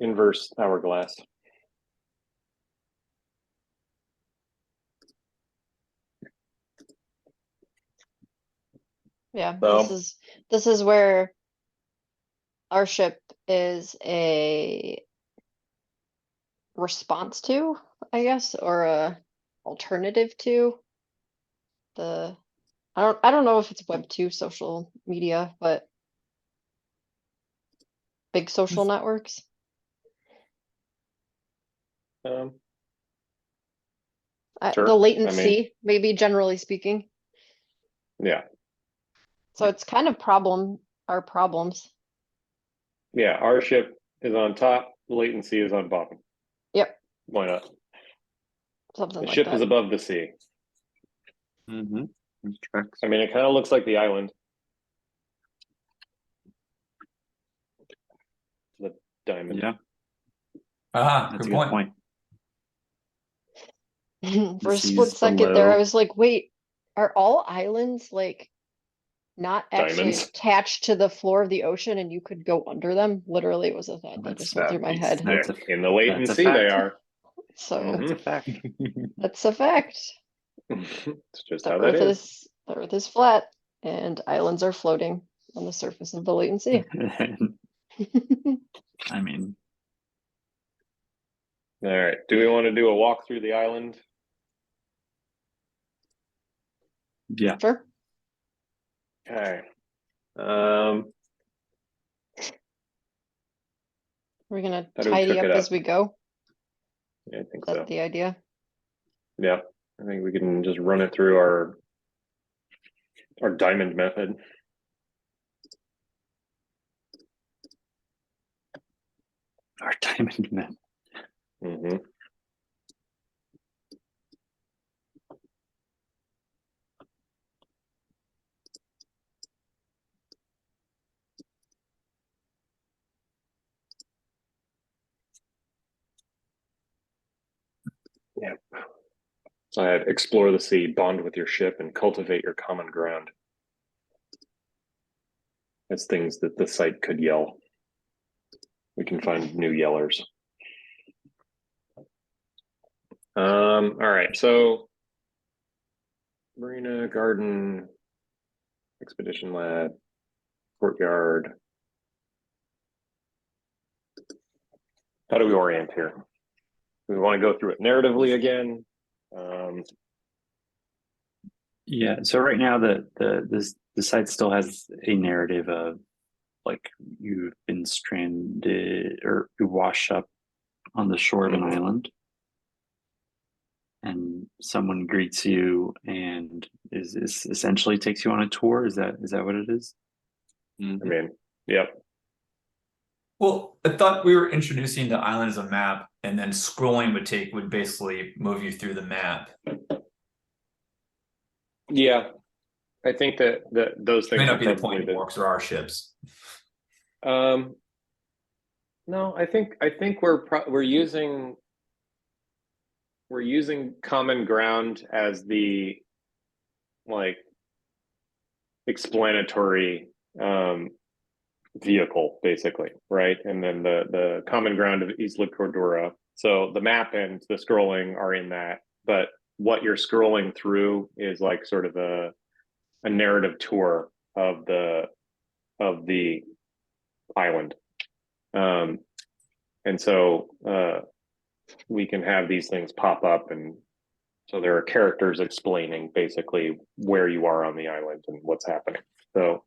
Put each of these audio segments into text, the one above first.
inverse hourglass. Yeah, So this is where OurShip is a response to, I guess, or a alternative to the I don't know if it's Web2 social media, but big social networks. sure, The latency, I mean, maybe generally speaking. yeah. So it's kind of our problems. Yeah, OurShip is on top, latency is on bottom. Yep, Why not? something The like ship that. is above the sea. Mm-hmm. I mean, it kind of looks like the island. The diamond. Yeah, That's that's a a good good point. For a The split seas second there, I below. was like, wait, are all islands like not actually Diamonds. attached to the floor of the ocean and you could go under them? Literally, it was a thought that That's just went through my head. That's a In the latent that's a sea, they fact. are. So That's a fact. that's a fact. It's just The how that Earth is. the Earth is flat and islands are floating on the surface of the latent sea. I mean, All right. Do we want to do a walk through the island? yeah. Sure. Okay. We're gonna How do we tidy cook up it as up? we go. Yeah, I think Is that so. the idea? Yeah, I think we can just run it through our diamond method. Our diamond men. Mm-hmm. Yeah. So I had explore the sea, bond with your ship, and cultivate your common ground. As things that the site could yell. We can find new yellers. All right. So marina, garden, expedition lab, courtyard. How do we orient here? We want to go through it narratively again. Yeah. So right now the site still has a narrative of like you've been stranded or you wash up on the shore of an island and someone greets you and is essentially takes you on a tour. Is that what it is? I mean, yep. Well, I thought we were introducing the island as a map, and then scrolling would basically move you through the map. Yeah, I think that those things May not are be the probably point of walks or our ships. No, I think we're using common ground as the like explanatory vehicle, basically, right? And then the common ground of Isla Cordura. So the map and the scrolling are in that, but what you're scrolling through is like sort of a narrative tour of the island. And so we can have these things pop up, and so there are characters explaining basically where you are on the island and what's happening. So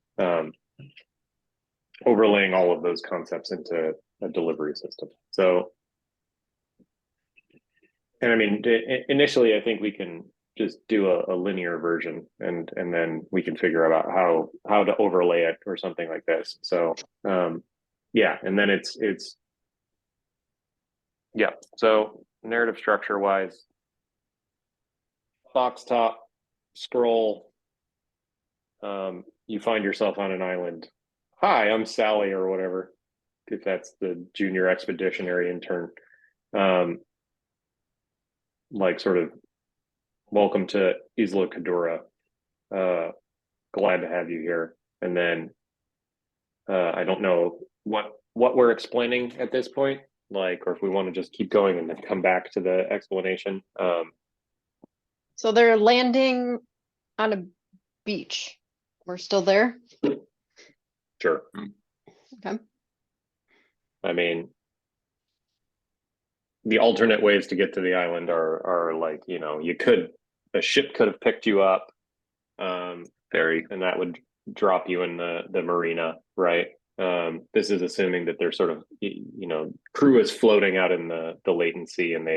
overlaying all of those concepts into a delivery system. So, and I mean, initially, I think we can just do a linear version, and then we can figure out how to overlay it or something like this. So, yeah, and then it's yeah. So narrative structure wise, box top, scroll. You find yourself on an island. Hi, I'm Sally or whatever, if that's the junior expeditionary intern. Like sort of welcome to Isla Cadora. Glad to have you here. And then I don't know what we're explaining at this point. like, or if we want to just keep going and then come back to the explanation. So they're landing on a beach. We're still there? Sure. Okay. I mean, the alternate ways to get to the island are like, a ship could have picked you up, Very. and that would drop you in the marina, right? This is assuming that they're sort of, crew is floating out in the latent sea, and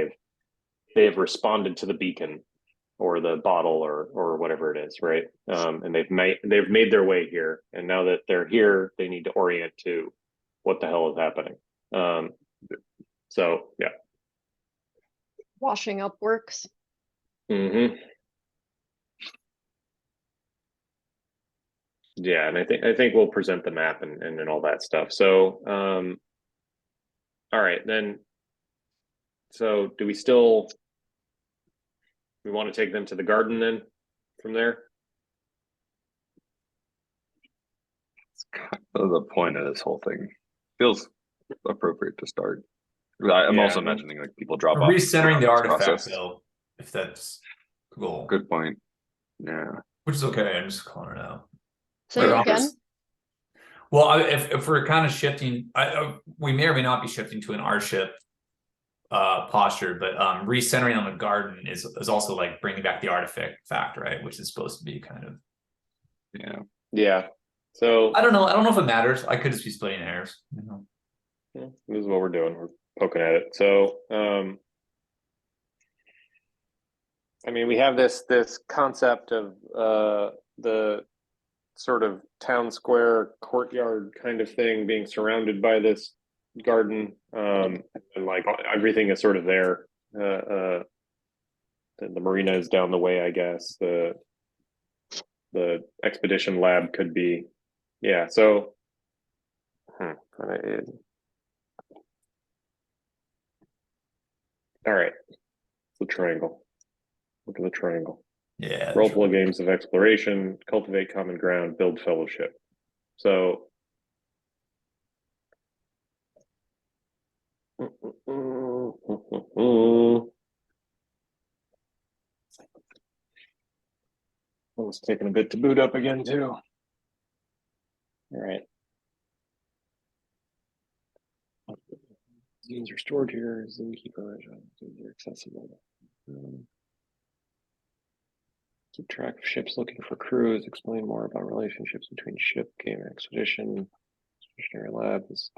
they've responded to the beacon or the bottle or whatever it is, right? And they've made their way here, and now that they're here, they need to orient to what the hell is happening. So yeah. Washing up works. Mm-hmm. Yeah, and I think we'll present the map and all that stuff. So, all right, then. So, do we want to take them to the garden then from there? It's kind of the point of this whole thing. Feels appropriate to start. I'm Yeah. also imagining like people drop off Recentering the this artifact process. though, if that's the goal. Good point. Yeah. Which is okay. I'm just calling it out. Say Like, it I'll again. just- Well, if we're kind of shifting, we may or may not be shifting to an OurShip posture, but recentering on the garden is also like bringing back the artifact, right? Which is supposed to be kind of. Yeah. Yeah. So I don't know if it matters. I could just be splitting hairs. yeah, this is what we're doing. We're poking at it. So, I mean, we have this concept of the sort of town square courtyard kind of thing being surrounded by this garden, and like everything is sort of there. The marina is down the way, I guess. The expedition lab could be, yeah. So, all right, the triangle. Look at the triangle. Yeah. Roleplay games of exploration, cultivate common ground, build fellowship. So, it's taking a bit to boot up again too. All right. Zines are stored here. Zookeeper are accessible. Keep track of ships looking for crews. Explain more about relationships between ship, game, expedition, expeditionary labs,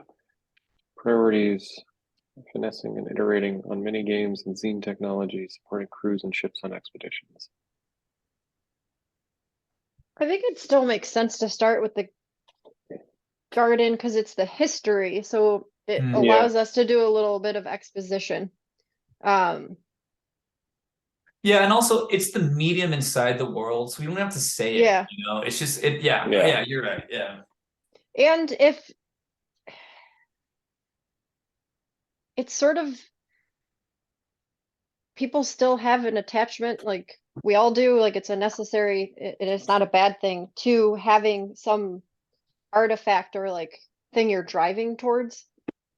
priorities, finessing and iterating on mini games and zine technology, supporting crews and ships on expeditions. I think it still makes sense to start with the garden because it's the history, so it Mm. allows us to do a little bit of exposition. Yeah, and also it's the medium inside the world, so we don't have to say it. Yeah. It's just it. Yeah, Yeah. yeah, you're right. Yeah. And if it's sort of people still have an attachment, like we all do, like it's a necessary, and it's not a bad thing to having some artifact or like thing you're driving towards.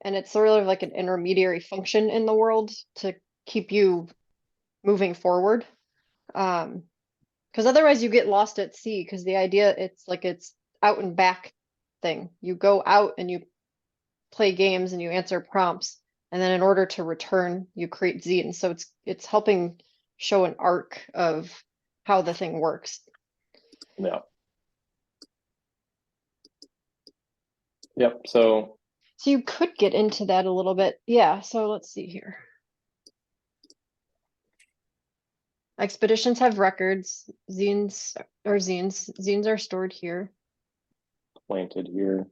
And it's sort of like an intermediary function in the world to keep you moving forward. Because otherwise you get lost at sea, because the idea it's like it's out and back thing. You go out and you play games and you answer prompts, and then in order to return, you create zines. So it's helping show an arc of how the thing works. Yeah. Yep. So So you could get into that a little bit. Yeah, so let's see here. Expeditions have records. Zines are stored here. planted here.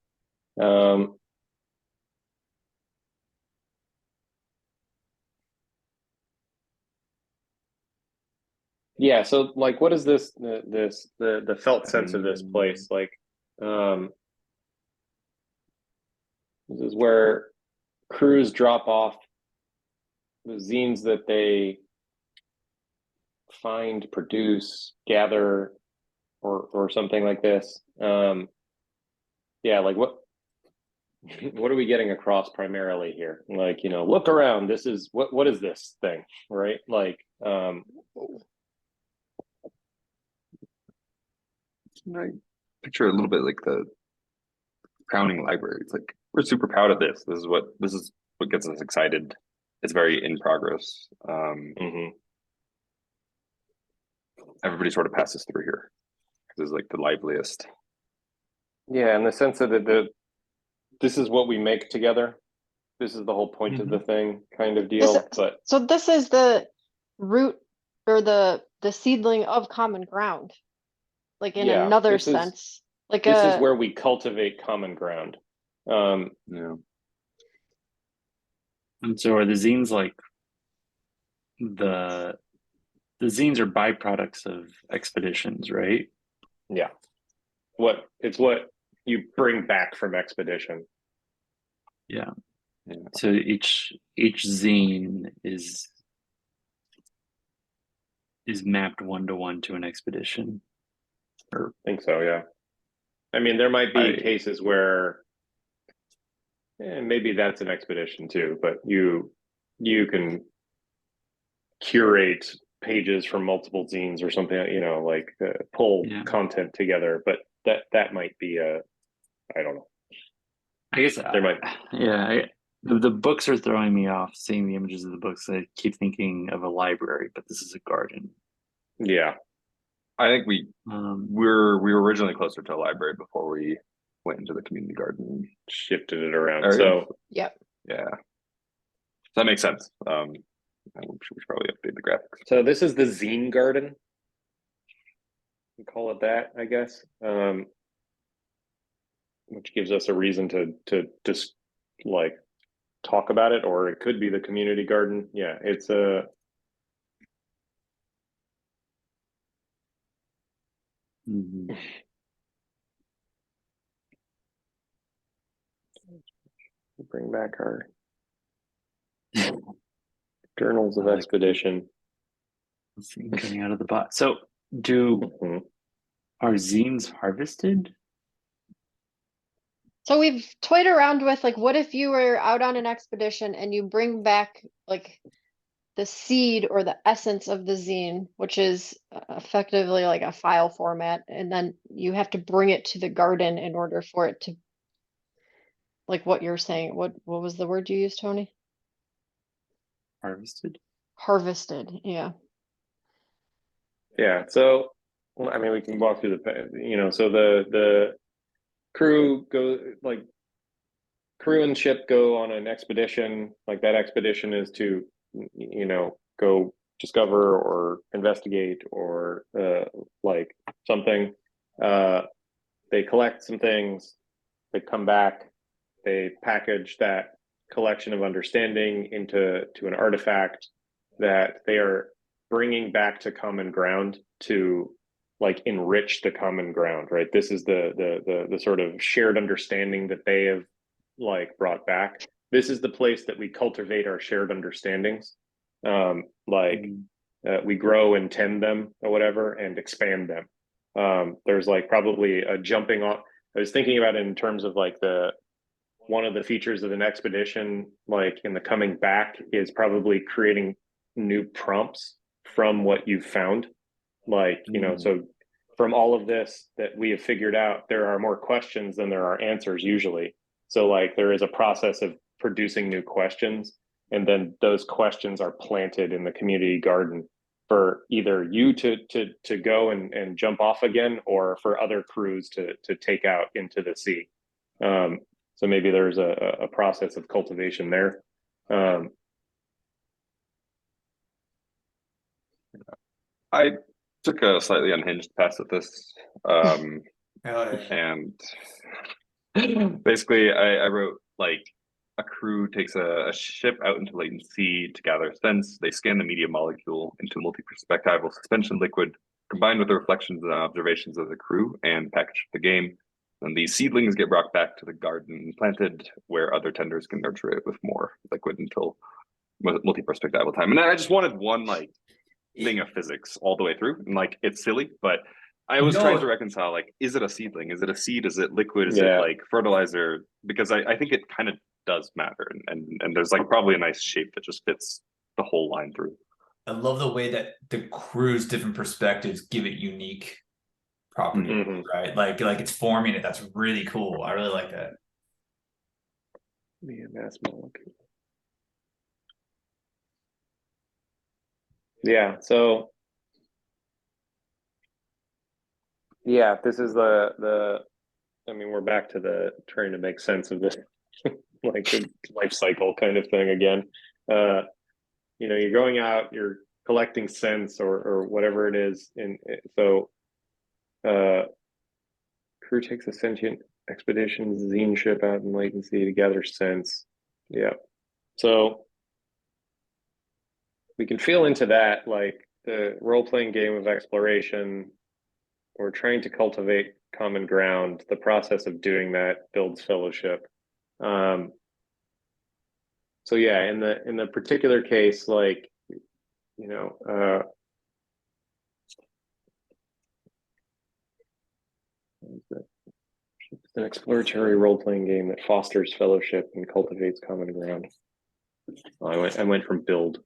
Yeah, so like what is this the felt sense of this place? Like this is where crews drop off the zines that they find, produce, gather, or something like this. Yeah, like what are we getting across primarily here? Like, look around. This is what is this thing, right? Like, I picture a little bit like the crowning library. It's like we're super proud of this. This is what gets us excited. It's very in progress. Everybody sort of passes through here because it's like the liveliest. Yeah, in the sense that this is what we make together. This is the whole point of the thing, kind of deal. But so this is the root or the seedling of common ground, like in yeah, another this is- sense. Like this is where we cultivate common ground. Yeah. And so are the zines like the zines are byproducts of expeditions, right? Yeah. It's what you bring back from expedition. Yeah. So each zine is mapped 1-to-1 to an expedition. I think so, yeah. I mean, there might be cases where maybe that's an expedition too, but you can curate pages from multiple zines or something, like pull content together. But that might be I don't know. I guess there might. The books are throwing me off. Seeing the images of the books, I keep thinking of a library, but this is a garden. Yeah, I think we were originally closer to a library before we went into the community garden, shifted it around. area. So yeah, that makes sense. We should probably update the graphics. So this is the zine garden. We call it that, I guess. Which gives us a reason to just like talk about it, or it could be the community garden. Yeah, it's a. Bring back our journals of expedition. Coming out of the box. So are zines harvested? So we've toyed around with like, what if you were out on an expedition and you bring back like the seed or the essence of the zine, which is effectively like a file format, and then you have to bring it to the garden in order for it to, like what you're saying. What was the word you used, Tony? Harvested. Harvested, yeah. Yeah. So, I mean, we can walk through so the crew and ship go on an expedition. Like that expedition is to, go discover or investigate or like something. They collect some things. They come back. They package that collection of understanding into an artifact that they are bringing back to common ground to like enrich the common ground, right? This is the sort of shared understanding that they have like brought back. This is the place that we cultivate our shared understandings. We grow and tend them or whatever and expand them. There's like probably a jumping off. I was thinking about it in terms of like one of the features of an expedition, like in the coming back, is probably creating new prompts from what you've found. Like, so from all of this that we have figured out, there are more questions than there are answers usually. So like there is a process of producing new questions, and then those questions are planted in the community garden for either you to go and jump off again, or for other crews to take out into the sea. So maybe there's a process of cultivation there. I took a slightly unhinged pass at this. And basically I wrote like a crew takes a ship out into latent sea to gather sense. They scan the media molecule into a multi-perspectival suspension liquid, combined with the reflections and observations of the crew, and package the game. And these seedlings get brought back to the garden and planted, where other tenders can nurture it with more liquid until multi-perspectival time. And I just wanted one like thing of physics all the way through. And like it's silly, but I was No. trying to reconcile, like, is it a seedling? Is it a seed? Is it liquid? Is it Yeah. like fertilizer? Because I think it kind of does matter, and there's like probably a nice shape that just fits the whole line through. I love the way that the crew's different perspectives give it unique properties, Mhm. right? Like it's forming it. That's really cool. I really like that. Be a mass molecule. Yeah, so yeah, this is the I mean, we're back to the trying to make sense of this like the life cycle kind of thing again. You know, you're going out, you're collecting scents or whatever it is, and so crew takes a sentient expedition zine ship out in latency to gather scents. Yeah, so we can feel into that, like the role-playing game of exploration. We're trying to cultivate common ground. The process of doing that builds fellowship. So yeah, in the particular case, like, you know, it's an exploratory role-playing game that fosters fellowship and cultivates common ground. I went from build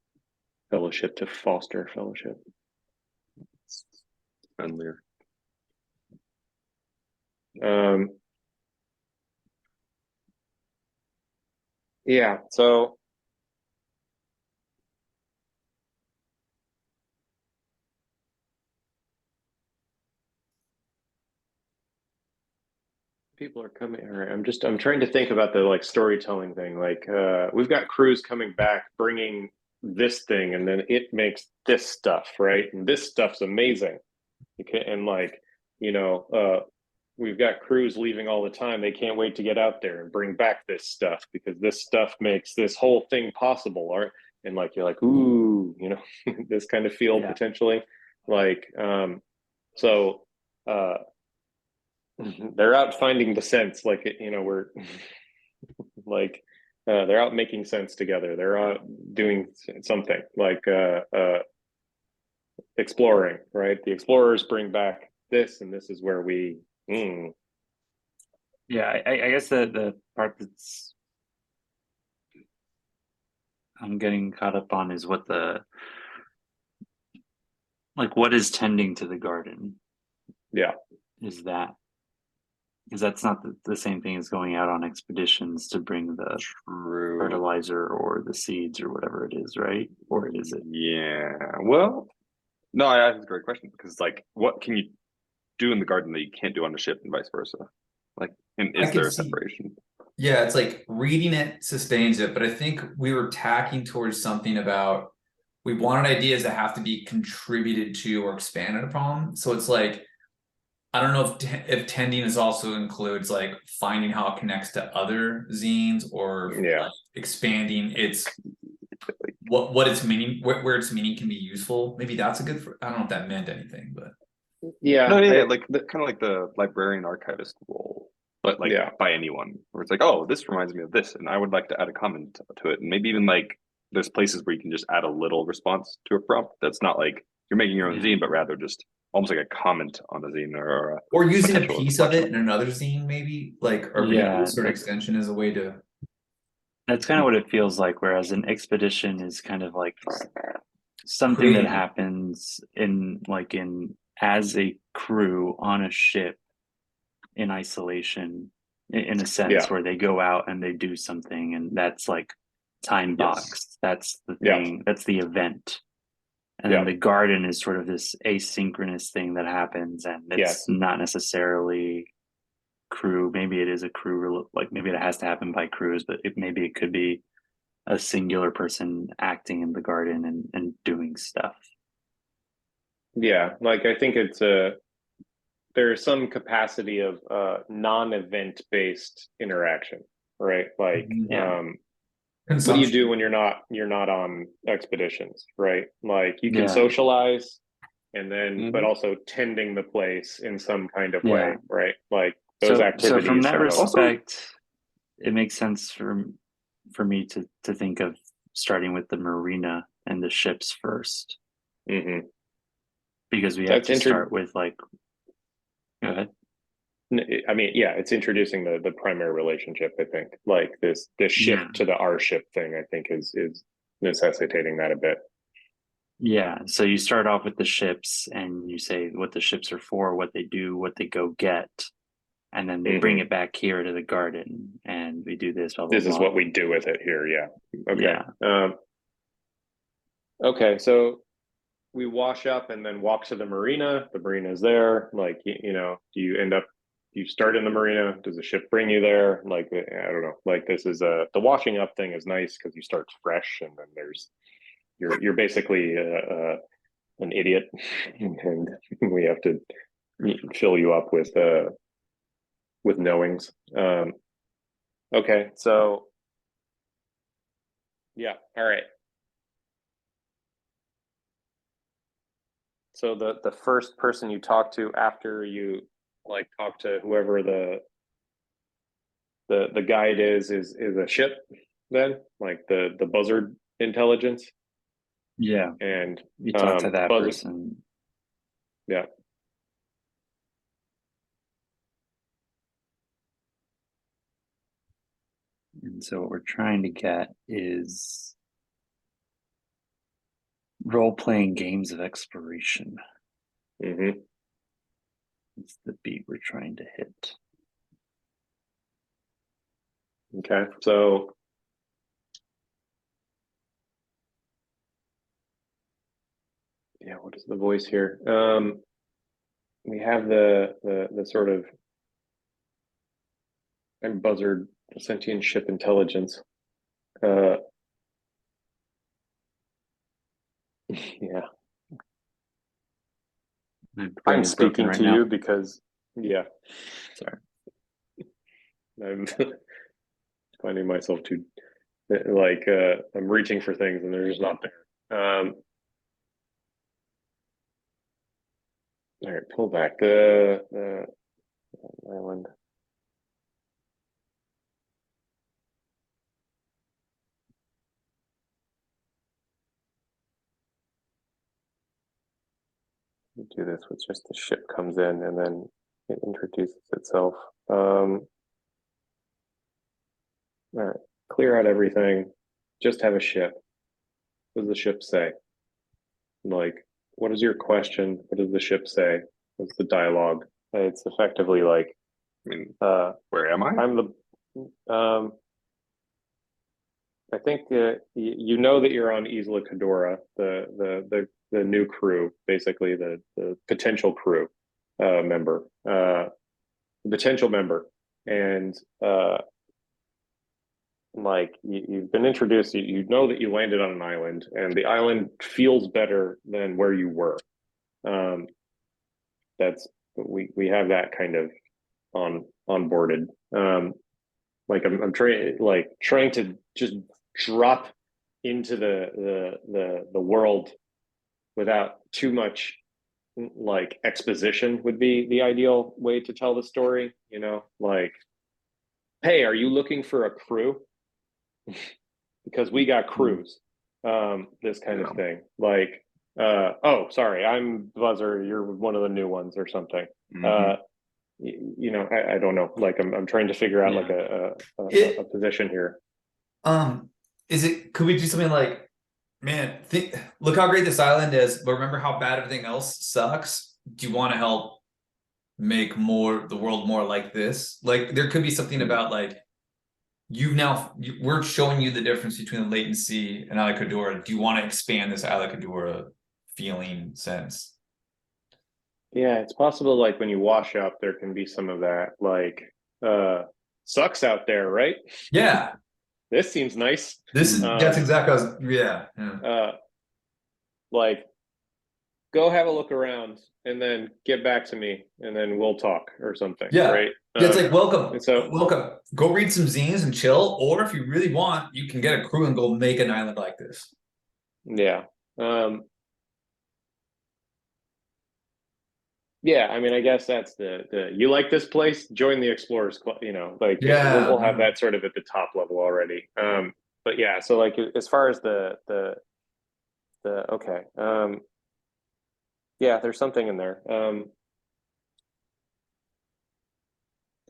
fellowship to foster fellowship. Friendlier. Yeah, so people are coming. All right, I'm trying to think about the like storytelling thing. Like we've got crews coming back bringing this thing, and then it makes this stuff, right? And this stuff's amazing. And like, you know, we've got crews leaving all the time. They can't wait to get out there and bring back this stuff because this stuff makes this whole thing possible. Or and like you're like, ooh, you know, this kind of feel potentially. Like so they're out finding the sense, like you know, we're like they're out making sense together. They're out doing something like exploring, right? The explorers bring back this, and this is where we Yeah, I guess the part that's I'm getting caught up on is what the like what is tending to the garden. Yeah. Is that because that's not the same thing as going out on expeditions to bring the True. fertilizer or the seeds or whatever it is, right? Or is it? Yeah. Well, no, I that's a great question because like, what can you do in the garden that you can't do on the ship, and vice versa? Like, and I is can there a see- separation? Yeah, it's like reading it sustains it, but I think we were tacking towards something about we wanted ideas that have to be contributed to or expanded upon. So it's like I don't know if tending is also includes like finding how it connects to other zines or like expanding its what its meaning where its meaning can be useful. Maybe that's a good I don't know if that meant anything, but yeah, no, yeah, like kind of like the librarian archivist role, but like by anyone, where it's like, oh, this reminds me of this, and I would like to add a comment to it, and maybe even like there's places where you can just add a little response to a prompt that's not like you're making your own zine, but rather just almost like a comment on the zine or using a piece of it in another zine, maybe like or sort of extension as a way to. That's kind of what it feels like. Whereas an expedition is kind of like something that happens in as a crew on a ship in isolation, in a sense, where they go out and they do something, and that's like time box. That's the thing. That's the event. And then the garden is sort of this asynchronous thing that happens, and it's not necessarily crew. Maybe it is a crew, like maybe it has to happen by crews, but maybe it could be a singular person acting in the garden and doing stuff. Yeah, like I think it's there's some capacity of non-event based interaction, right? Like what do you do when you're not on expeditions, right? Like you can socialize and then but also tending the place in some kind of way, right? Like those activities. So from that respect, it makes sense for me to think of starting with the marina and the ships first. Because we have to start with like Go ahead. I mean, yeah, it's introducing the primary relationship. I think like this shift Yeah. to the OurShip thing. I think is necessitating that a bit. Yeah, so you start off with the ships and you say what the ships are for, what they do, what they go get, and then they bring it back here to the garden and we do this, blah, blah, This is blah. what we do with it here. Yeah. Okay. Yeah. Okay. So we wash up and then walk to the marina. The marina's there. Like, you know, do you start in the marina? Does the ship bring you there? Like, I don't know. Like, this is the washing up thing is nice because you start fresh, and then you're basically an idiot, and we have to fill you up with knowings. Okay, so yeah, all right. So the first person you talk to after you like talk to whoever the guide is a ship, then like the buzzard intelligence. Yeah. And You talk to that buzzard, person. yeah. And so what we're trying to get is role-playing games of exploration. Mm-hmm. It's the beat we're trying to hit. Okay, so yeah, what is the voice here? We have the sort of buzzard sentient ship intelligence. Yeah, My brain I'm is broken speaking right to now. you because yeah, Sorry. I'm finding myself too like I'm reaching for things and they're just not there. All right, pull back the island. Do this with just the ship comes in and then it introduces itself. All right, clear out everything. Just have a ship. What does the ship say? Like, what is your question? What does the ship say? What's the dialogue? It's effectively like, I mean, uh, where am I? I'm the, I think you know that you're on Isla Cadora, the new crew, basically the potential crew member, potential member, and like you've been introduced. You know that you landed on an island, and the island feels better than where you were. Um, that's we have that kind of onboarded. Like I'm trying to just drop into the world without too much like exposition would be the ideal way to tell the story, you know, like, hey, are you looking for a crew? Because we got crews. This kind of thing. Like, oh, sorry, I'm Buzzer, you're one of the new ones or something. You know, I don't know. Like I'm trying to figure out like a position here. Could we do something like, man, look how great this island is, but remember how bad everything else sucks? Do you want to help make the world more like this? Like there could be something about like we're showing you the difference between the latency and Alicadora. Do you want to expand this Alicadora feeling sense? Yeah, it's possible like when you wash up, there can be some of that like sucks out there, right? Yeah. This seems nice. That's exactly what yeah. Like go have a look around and then get back to me and then we'll talk or something. Yeah. Right. It's like welcome. So welcome. Go read some zines and chill. Or if you really want, you can get a crew and go make an island like this. Yeah. Yeah, I mean, I guess that's the you like this place, join the Explorers Club, you know, like we'll have that sort of at the top level already. But yeah, so like as far as the okay. Yeah, there's something in there.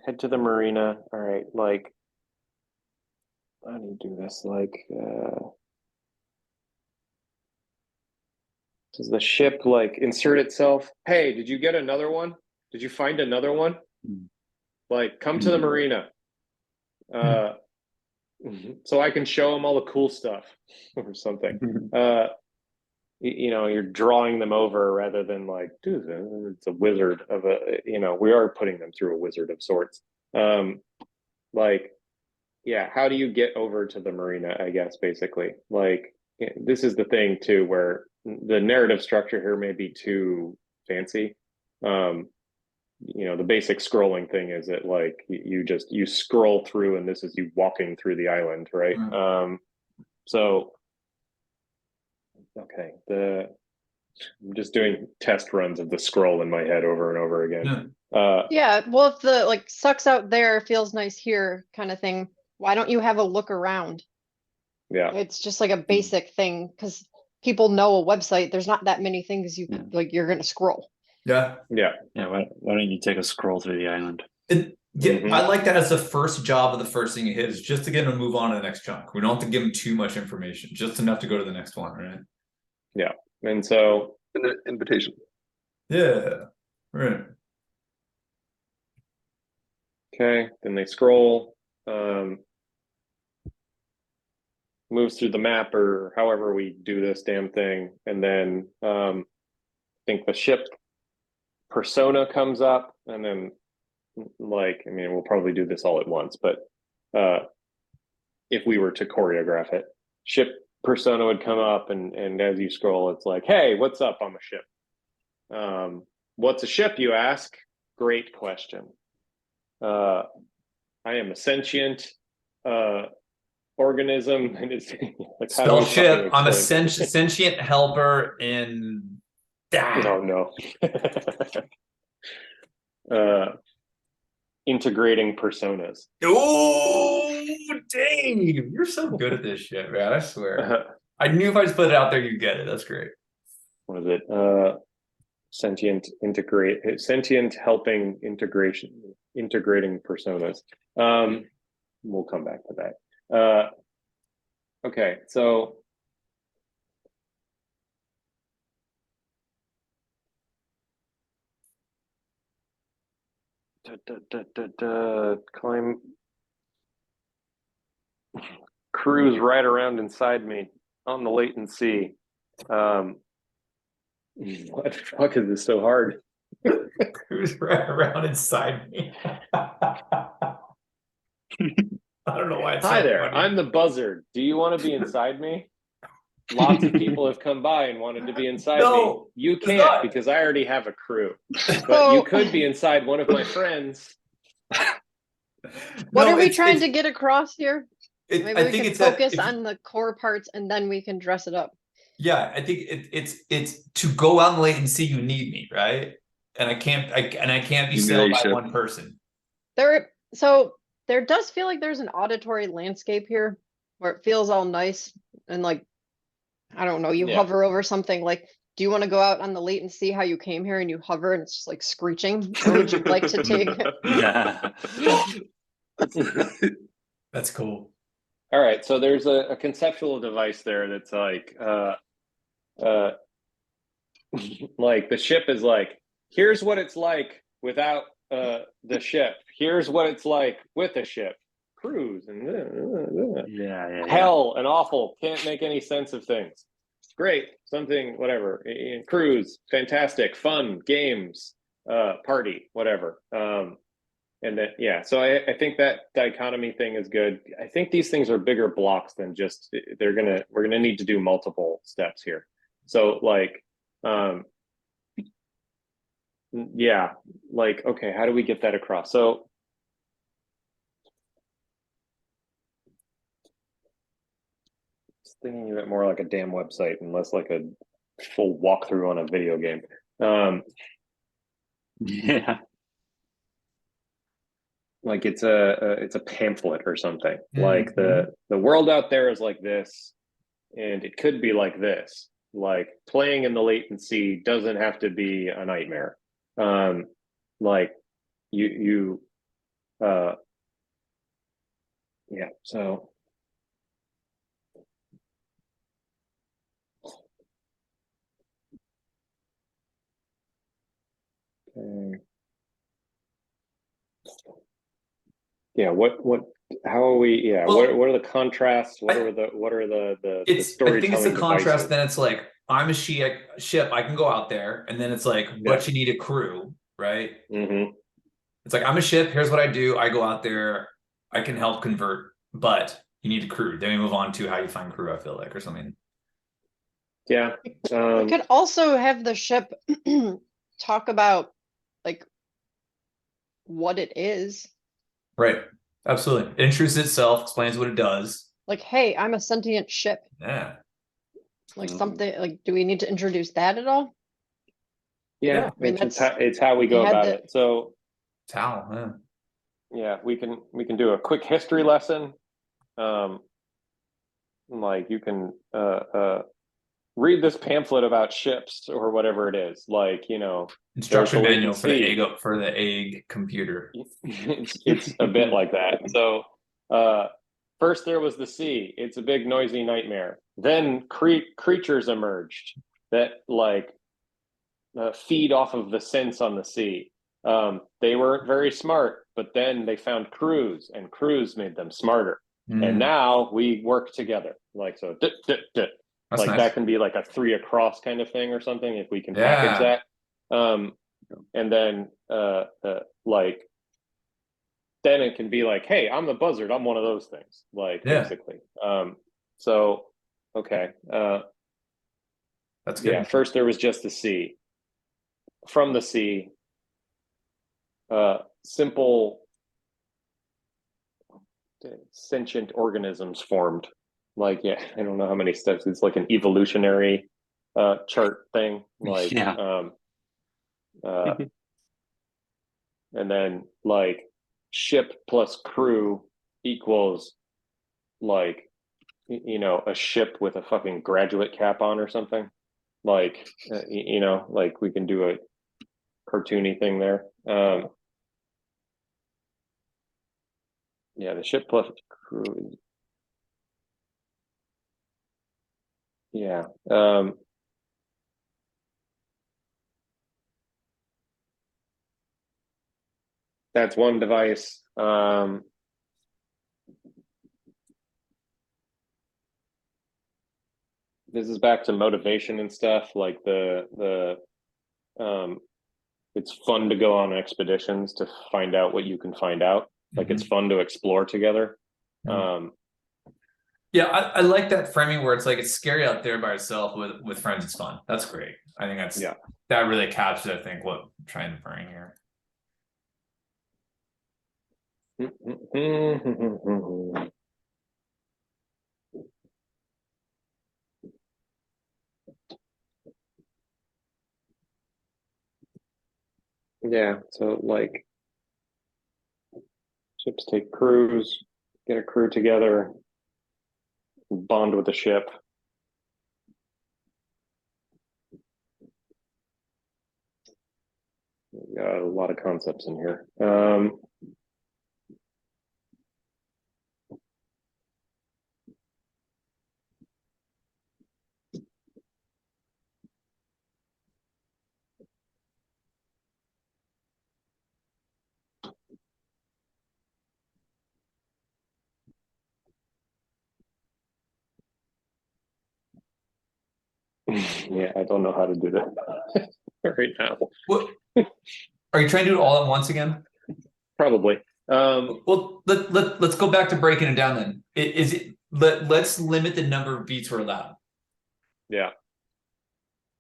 head to the marina. All right, like, how do you do this? Like, does the ship like insert itself? Hey, did you get another one? Did you find another one? Like, come to the marina. So I can show them all the cool stuff or something. You know, you're drawing them over rather than like, dude, it's a wizard of a, you know, we are putting them through a wizard of sorts. Like, yeah, how do you get over to the marina, I guess, basically? Like, this is the thing too, where the narrative structure here may be too fancy. You know, the basic scrolling thing is that like you scroll through and this is you walking through the island, right? So okay, I'm just doing test runs of the scroll in my head over and over again. Yeah, well, if the like sucks out there feels nice here kind of thing, why don't you have a look around? Yeah, It's just like a basic thing because people know a website. There's not that many things you like you're gonna scroll. Yeah. yeah. Why don't you take a scroll through the island? I like that as the first job of the first thing you hit is just to get them to move on to the next chunk. We don't have to give them too much information, just enough to go to the next one, right? Yeah, and so An invitation. Yeah, right. okay, then they scroll, moves through the map or however we do this damn thing, and then I think the ship persona comes up, and then like, I mean, we'll probably do this all at once, but if we were to choreograph it, ship persona would come up, and as you scroll, it's like, hey, what's up on the ship? What's a ship, you ask? Great question. I am a sentient organism, and it's like, Spell ship. I'm a sentient helper in. Oh no. Integrating personas. Oh, dang! You're so good at this shit, man. I swear. I knew if I just put it out there, you'd get it. That's great. What is it? Sentient helping integrating personas. We'll come back to that. Okay, so climb, cruise right around inside me on the latent sea. What the fuck is this so hard? Cruise right around inside me. I don't know why it's Hi so there, funny. I'm the buzzard. Do you want to be inside me? Lots of people have come by and wanted to be inside me. You can't because I already have a crew. But you could be inside one of my friends. What are we trying to get across here? Maybe I we think can it's focus on the core parts and then we can dress it up. Yeah, I think it's to go out and late and see you need me, right? And I can't be sailed by one person. So there does feel like there's an auditory landscape here where it feels all nice and like, I don't know, you hover over something like, do you want to go out on the lake and see how you came here and you hover and it's just like screeching? Or would you like to take That's cool. All right, so there's a conceptual device there that's like like the ship is like, here's what it's like without the ship. Here's what it's like with a ship. Cruise and hell and awful. Can't make any sense of things. Great, something, whatever. Cruise, fantastic, fun, games, party, whatever. And then so I think that dichotomy thing is good. I think these things are bigger blocks than just we're gonna need to do multiple steps here. So like yeah, like, okay, how do we get that across? So thinking of it more like a damn website and less like a full walkthrough on a video game. Yeah. Like it's a pamphlet or something. Like the world out there is like this, and it could be like this. Like playing in the latency doesn't have to be a nightmare. Like you Yeah, so okay. Yeah, how are we, yeah, Well, what are the contrasts? What I- are the I think it's the storytelling contrast. devices? Then it's like I'm a ship. I can go out there, and then it's like, Yeah. but you need a crew, right? Mm-hmm. It's like I'm a ship. Here's what I do. I go out there. I can help convert, but you need a crew. Then we move on to how you find crew. I feel like, or something. Yeah. We could also have the ship talk about like what it is. Right. Absolutely. It intrudes itself, explains what it does. Like, hey, I'm a sentient ship. Yeah. Like something like, do we need to introduce that at all? Yeah, I mean, it's how we we go had about the- it. So Towel. Yeah. yeah, we can do a quick history lesson. Like you can read this pamphlet about ships or whatever it is. Like, you know, there's the Instruction manual latent for the sea. egg computer. It's a bit like that. So first there was the sea. It's a big noisy nightmare. Then creatures emerged that like feed off of the sense on the sea. They weren't very smart, but then they found crews, and crews made them smarter. And now we work together. Like so, That's like nice. that can be like a 3 across kind of thing or something if we can package that. And then like then it can be like, hey, I'm the buzzard. I'm one of those things. Like basically. So okay. That's good. Yeah. First there was just the sea. From the sea, simple sentient organisms formed. Like, yeah, I don't know how many steps. It's like an evolutionary chart thing. Like, Yeah. and then like ship plus crew equals like you know a ship with a fucking graduate cap on or something. Like, you know, like we can do a cartoony thing there. Yeah, the ship plus crew. Yeah. That's one device. This is back to motivation and stuff. Like it's fun to go on expeditions to find out what you can find out. Like it's fun to explore together. Yeah, I like that framing where it's like it's scary out there by yourself. With friends, it's fun. That's great. I think that really captures, I think, what I'm trying to bring here. Yeah, so like ships take crews, get a crew together, bond with the ship. Got a lot of concepts in here. Yeah, I don't know how to do that right now. What are you trying to do it all at once again? Probably. Well, let's go back to breaking it down then. Let's limit the number of beats we're allowed. Yeah.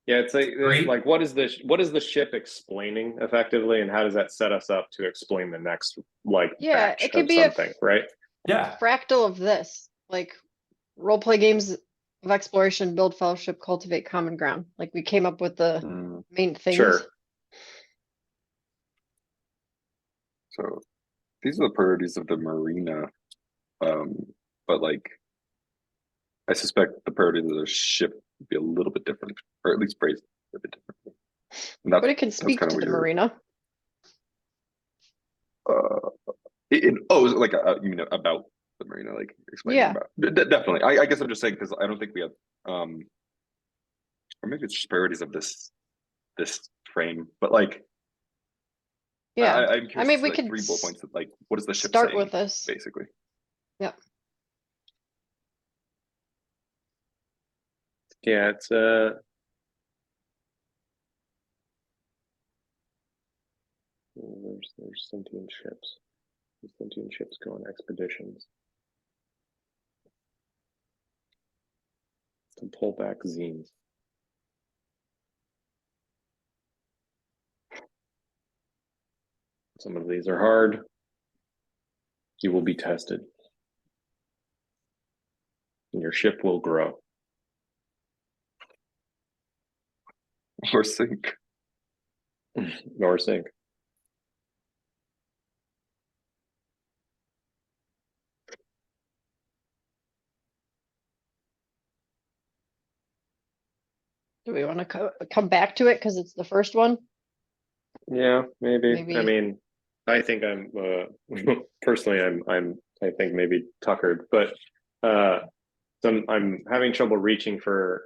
Yeah, it's like what is the ship explaining effectively, and how does that set us up to explain the next like batch it could of be something, right? Yeah. fractal of this, like role play games of exploration, build fellowship, cultivate common ground. Like we came up with the main things. Sure. So these are the priorities of the marina. But like I suspect the priorities of the ship would be a little bit different, or at least phrased a bit differently. And But it can speak to the marina. Like you mean about the marina, like explaining Yeah. about definitely. I guess I'm just saying because I don't think we have or maybe it's just priorities of this frame, but like Yeah. I'm I curious mean, to we like could 3 bullet points that like what is the ship start saying with this. basically? Yep. Yeah, it's there's sentient ships. The sentient ships go on expeditions to pull back zines. Some of these are hard. You will be tested. And your ship will grow. Or sink. Or sink. Do we want to come back to it because it's the first one? Yeah, maybe. Maybe. I mean, I think I'm personally I think maybe tuckered, but I'm having trouble reaching for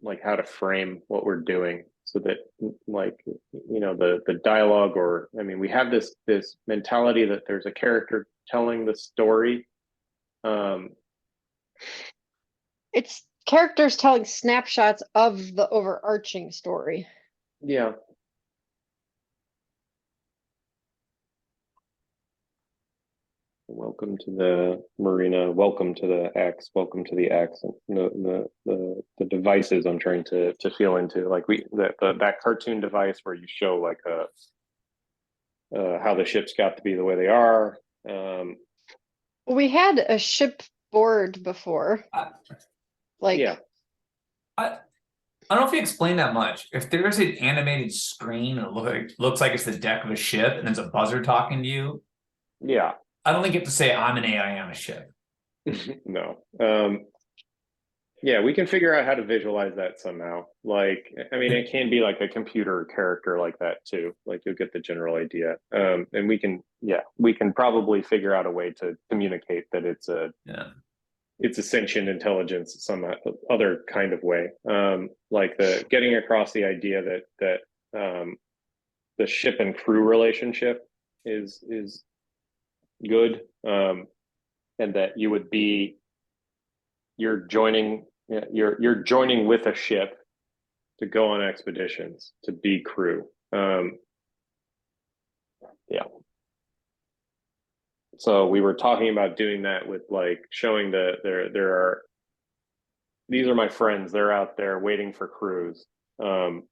like how to frame what we're doing so that like the dialogue, or I mean we have this mentality that there's a character telling the story. It's characters telling snapshots of the overarching story. Yeah. Welcome to the marina. Welcome to the X. Welcome to the X. The devices I'm trying to feel into, like that cartoon device where you show like how the ships got to be the way they are. We had a ship board before. Like, Yeah. I don't know if you explained that much. If there's an animated screen and looks like it's the deck of a ship and there's a buzzer talking to you, Yeah. I don't think you have to say I'm an AI on a ship. No. Yeah, we can figure out how to visualize that somehow. Like, I mean, it can be like a computer character like that too. Like you'll get the general idea. And we can probably figure out a way to communicate that it's a sentient intelligence some other kind of way. Like the getting across the idea that the ship and crew relationship is good. And that you're joining with a ship to go on expeditions to be crew. Yeah. So we were talking about doing that with like showing these are my friends. They're out there waiting for crews. And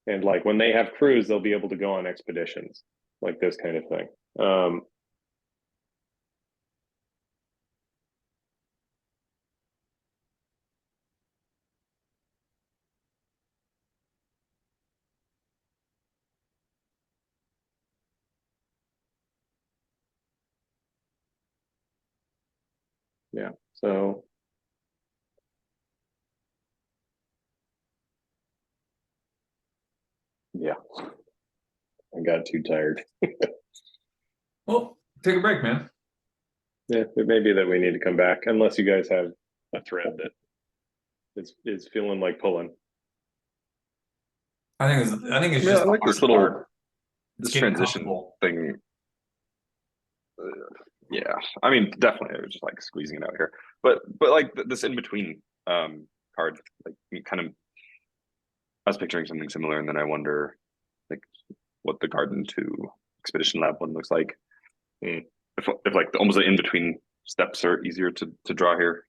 like when they have crews, they'll be able to go on expeditions, like this kind of thing. Yeah. So yeah, I got too tired. Well, take a break, man. Yeah, it may be that we need to come back unless you guys have a thread that is feeling like pulling. I think it's Yeah, just I like this hard little part. It's this getting transition comfortable. thing. Yeah, I mean, definitely, I was just like squeezing it out here, but like this in between card, like kind of, I was picturing something similar, and then I wonder, like, what the Garden to Expedition Lab one looks like. If like almost the in between steps are easier to draw here,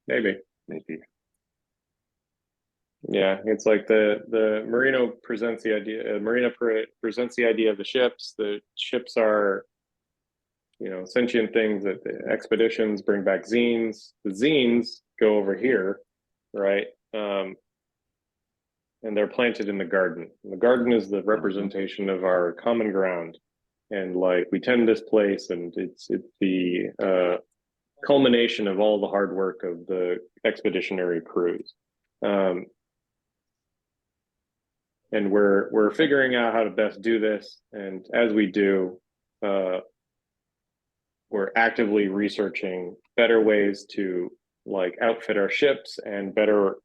Maybe. Yeah, it's like the Marino presents the idea. Presents the idea of the ships. The ships are, sentient things that the expeditions bring back zines. The zines go over here, right? And they're planted in the garden. And the garden is the representation of our common ground, and like we tend this place, and it's the culmination of all the hard work of the expeditionary crews. And we're figuring out how to best do this. And as we do, we're actively researching better ways to like outfit our ships and better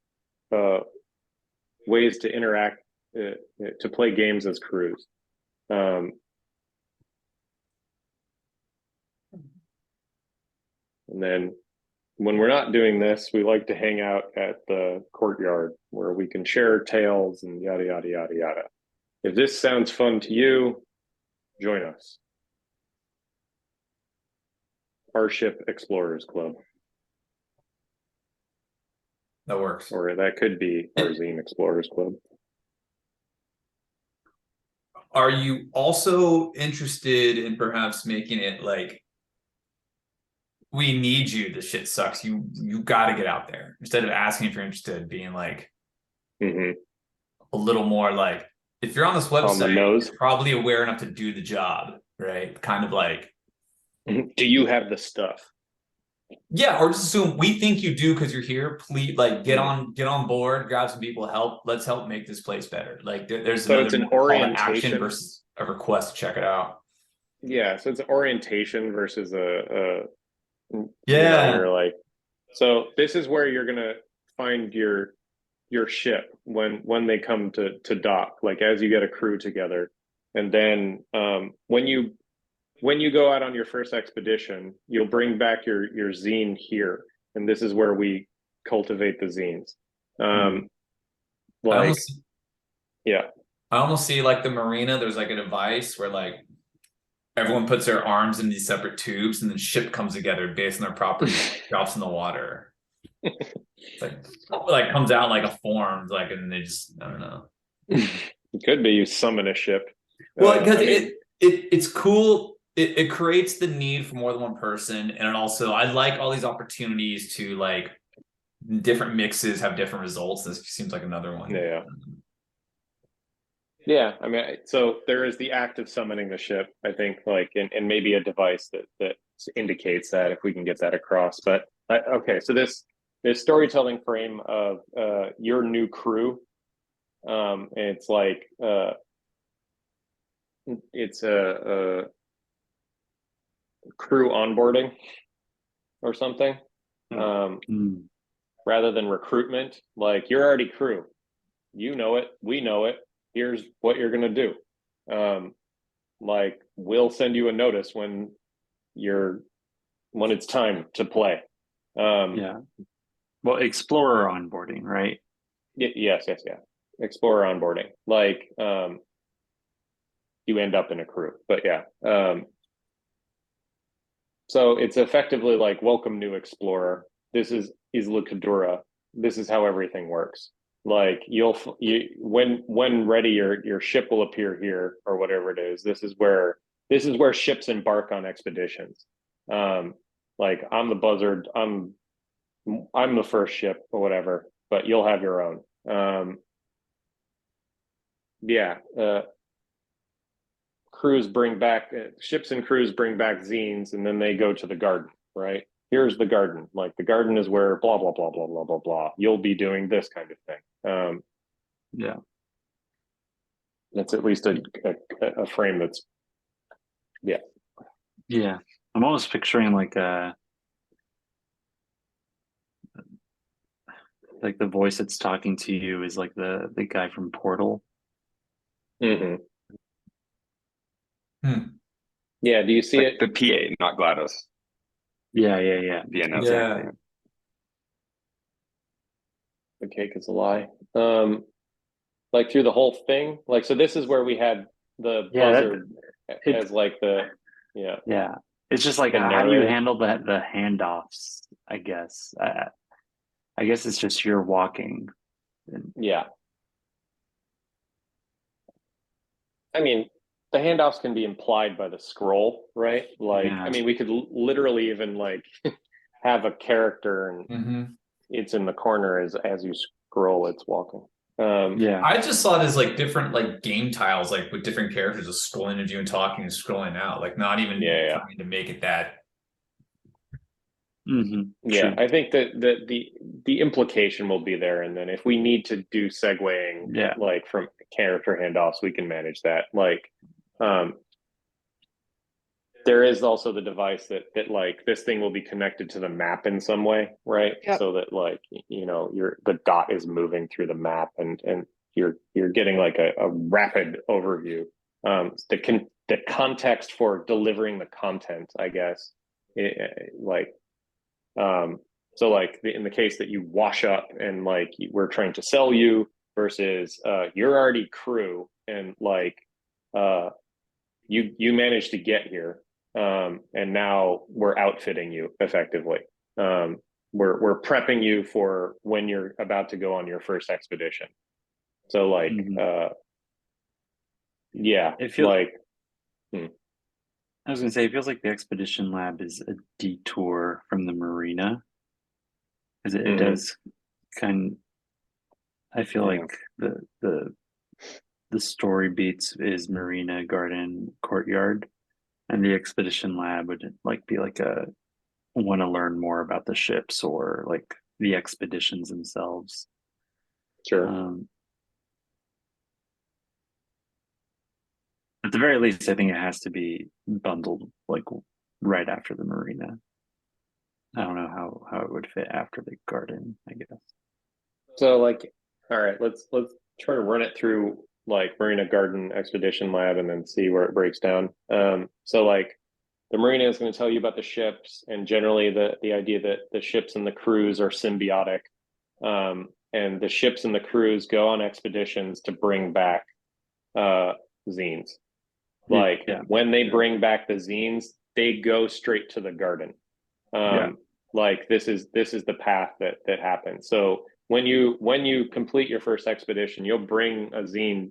ways to interact to play games as crews. And then when we're not doing this, we like to hang out at the courtyard where we can share tales and yada, yada, yada, yada. If this sounds fun to you, join us. OurShip Explorers Club. That works. Or that could be our Zine Explorers Club. Are you also interested in perhaps making it like, we need you, this shit sucks, you got to get out there, instead of asking if you're interested, being like a little more like, if you're on this website, you're probably aware enough to do the job, right? Kind of like, do you have the stuff? Yeah, or just assume we think you do because you're here. Please, like, get on board, grab some people, help. Let's help make this place better. Like, there's so another it's an call to orientation action versus a request to check it out. Yeah, so it's an orientation versus a yeah. You're like, so this is where you're gonna find your ship when they come to dock. Like as you get a crew together, and then when you go out on your first expedition, you'll bring back your zine here, and this is where we cultivate the zines. I almost see like the marina. There's like a device where like everyone puts their arms in these separate tubes, and then ship comes together based on their property, drops in the water. It's like comes out like a form, like, and they just, I don't know. It could be you summon a ship. Well, because it's cool. It creates the need for more than one person, and it also, I like all these opportunities to like different mixes have different results. This seems like another one. Yeah, I mean, so there is the act of summoning the ship, I think, like, and maybe a device that indicates that, if we can get that across. But okay, so this storytelling frame of your new crew, and it's like it's a crew onboarding or something, rather than recruitment. Like, you're already crew, you know it, we know it, here's what you're going to do. Like, we'll send you a notice when it's time to play. Yeah, well, explorer onboarding, right? Yes, explorer onboarding, like you end up in a crew, but yeah. So it's effectively like, welcome new explorer, this is Isla Cadura, this is how everything works. Like, when ready, your ship will appear here, or whatever it is. This is where ships embark on expeditions. Like, I'm the buzzard, I'm the first ship or whatever, but you'll have your own. Crews bring back ships, and crews bring back zines, and then they go to the garden, right? Here's the garden. Like, the garden is where blah blah blah blah blah blah blah, you'll be doing this kind of thing. That's at least a frame that's I'm almost picturing like the voice that's talking to you is like the guy from Portal. Yeah, do you see like it? The PA, not GLaDOS. Yeah. Exactly. The cake is a lie. Like, through the whole thing, like, so this is where we had the buzzard as like the it's just like, how do you handle the handoffs, I guess. I guess it's just you're walking. I mean, the handoffs can be implied by the scroll, right? Like, I mean, we could literally even like have a character, and it's in the corner as you scroll, it's walking. I just saw it as like different like game tiles, like with different characters just scrolling into you and talking and scrolling out, like not even trying to make it that. I think that the implication will be there, and then if we need to do segueing, like from character handoffs, we can manage that. Like, there is also the device that like this thing will be connected to the map in some way, right? Yep. So that like the dot is moving through the map, and you're getting like a rapid overview. The context for delivering the content, I guess, so like in the case that you wash up and like we're trying to sell you versus you're already crew and like you managed to get here, and now we're outfitting you effectively. We're prepping you for when you're about to go on your first expedition. So like yeah, It feels like I was gonna say it feels like the expedition lab is a detour from the marina. Because it does kind I feel Yeah. like the story beats is marina, garden, courtyard, and the expedition lab would like be like a want to learn more about the ships or like the expeditions themselves. sure. At the very least, I think it has to be bundled like right after the marina. I don't know how it would fit after the garden, I guess. So like, all right, let's try to run it through like Marina Garden Expedition Lab and then see where it breaks down. So like the marina is going to tell you about the ships and generally the idea that the ships and the crews are symbiotic. And the ships and the crews go on expeditions to bring back zines. Like Yeah. when they bring back the zines, they go straight to the garden. Yeah. Like this is the path that happens. So when you complete your first expedition, you'll bring a zine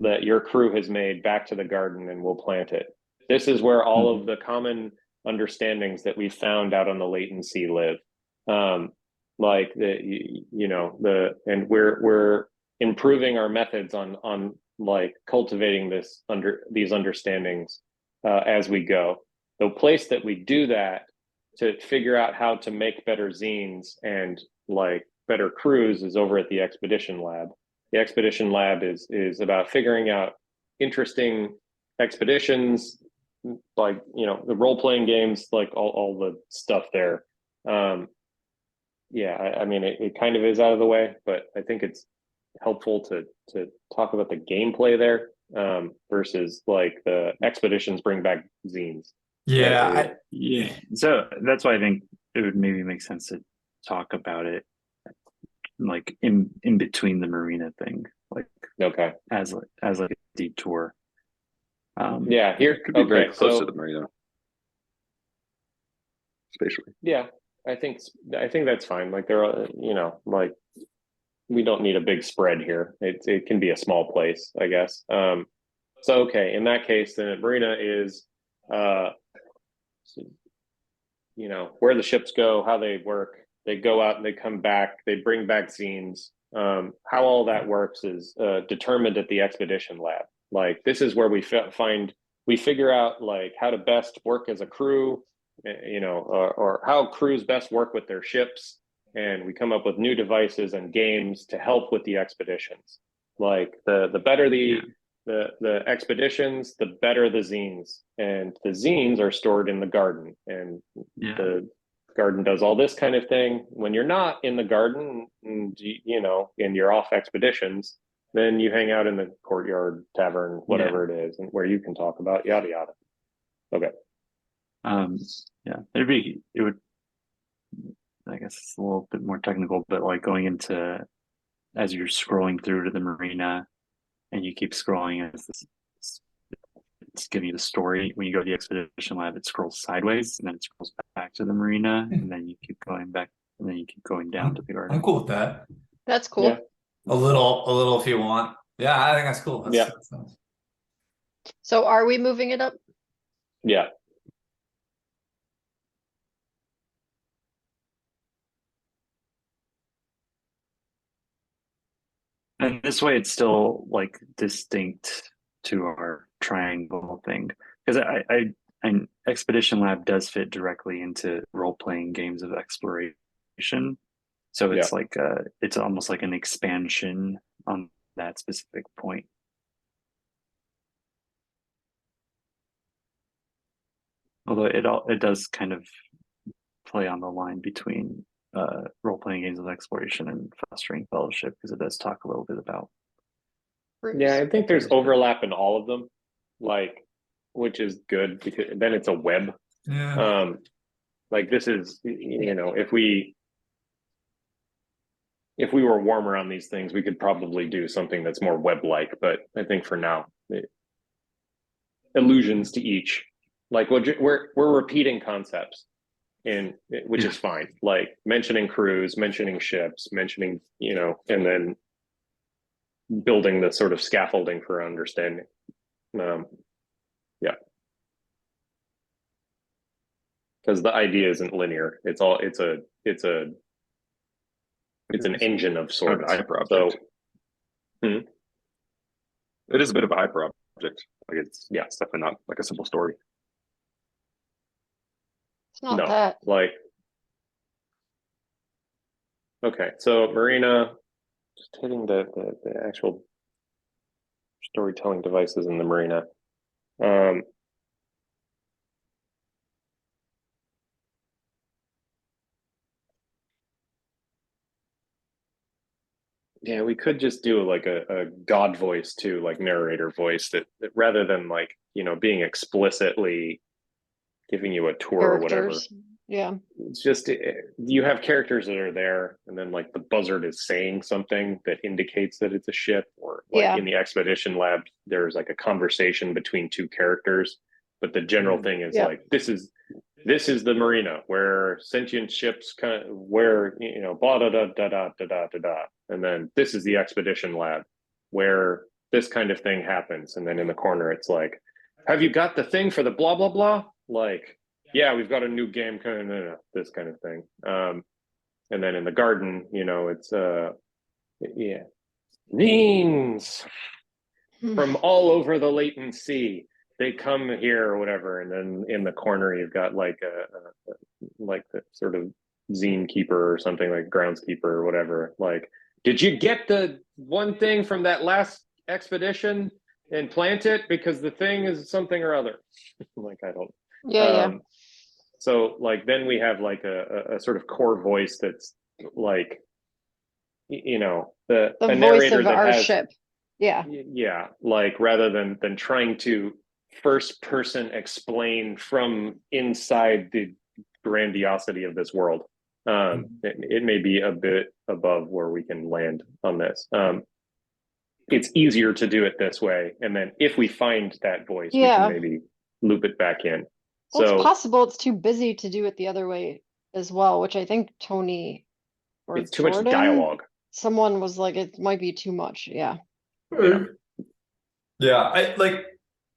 that your crew has made back to the garden and we'll plant it. This is where all of the common understandings that we found out on the latent sea live. Like and we're improving our methods on like cultivating these understandings as we go. The place that we do that to figure out how to make better zines and like better crews is over at the expedition lab. The expedition lab is about figuring out interesting expeditions, like the role-playing games, like all the stuff there. I mean it kind of is out of the way, but I think it's helpful to talk about the gameplay there, versus like the expeditions bring back zines. Yeah, Yeah. So that's why I think it would maybe make sense to talk about it like in between the marina thing, like Okay. as like a detour. Yeah, here It could be very okay, close so to the marina spatially. yeah, I think that's fine. Like there are, like we don't need a big spread here. It can be a small place, I guess. So okay, in that case, then marina is where the ships go, how they work. They go out and they come back. They bring back zines. How all that works is determined at the expedition lab. Like this is where we figure out like how to best work as a crew, or how crews best work with their ships, and we come up with new devices and games to help with the expeditions. Like the better the expeditions, the better the zines, and the zines are stored in the garden, and the garden does all this kind of thing. When you're not in the garden, and you're off expeditions, then you hang out in the courtyard, tavern, whatever it is, and where you can talk about yada yada. Okay. It would, I guess it's a little bit more technical, but like going into as you're scrolling through to the marina and you keep scrolling as it's giving you the story. When you go to the expedition lab, it scrolls sideways and then it scrolls back to the marina, and then you keep going back, and then you keep going down to the garden. I'm cool with that. That's cool. Yeah. A little if you want. Yeah, I think that's cool. That's nice. So are we moving it up? Yeah. And this way, it's still like distinct to our triangle thing, because an expedition lab does fit directly into role-playing games of exploration. So it's like it's almost like an expansion on that specific point. Although it does kind of play on the line between role-playing games of exploration and fostering fellowship, because it does talk a little bit about Yeah, I think there's overlap in all of them, like, which is good because then it's a web. Yeah. Like this is, if we were warmer on these things, we could probably do something that's more web-like. But I think for now, allusions to each, like we're repeating concepts, which is fine. Like mentioning crews, mentioning ships, mentioning and then building the sort of scaffolding for understanding. Yeah, because the idea isn't linear. It's an engine of sorts. Kind of a hyper So, object. It is a bit of a hyper object. Like it's definitely not like a simple story. It's not no, that. like, okay, so Marina, just hitting the actual storytelling devices in the Marina. Yeah, we could just do like a God voice too, like narrator voice that rather than like, being explicitly giving you a tour or whatever. Characters. Yeah. It's just you have characters that are there, and then like the buzzard is saying something that indicates that it's a ship, or like in the expedition lab, there's like a conversation between two characters, but the general thing is like this is the Marina where sentient ships kind of where blah da da da da da da da, and then this is the expedition lab where this kind of thing happens, and then in the corner it's like, have you got the thing for the blah blah blah? Like, yeah, we've got a new game kind of this kind of thing. And then in the garden, it's names from all over the latent sea. They come here or whatever, and then in the corner you've got like like the sort of zine keeper or something, like groundskeeper or whatever. Like, did you get the one thing from that last expedition and plant it because the thing is something or other? Like, I don't. Yeah. So like then we have like a sort of core voice that's like, the voice narrator of that our has, ship. Yeah. Yeah, like rather than trying to first person explain from inside the grandiosity of this world. It may be a bit above where we can land on this. It's easier to do it this way, and then if we find that voice, we can maybe loop it back in. Well, So it's possible it's too busy to do it the other way as well, which I think Tony or it's too Jordan, much dialogue. someone was like, it might be too much. Yeah. I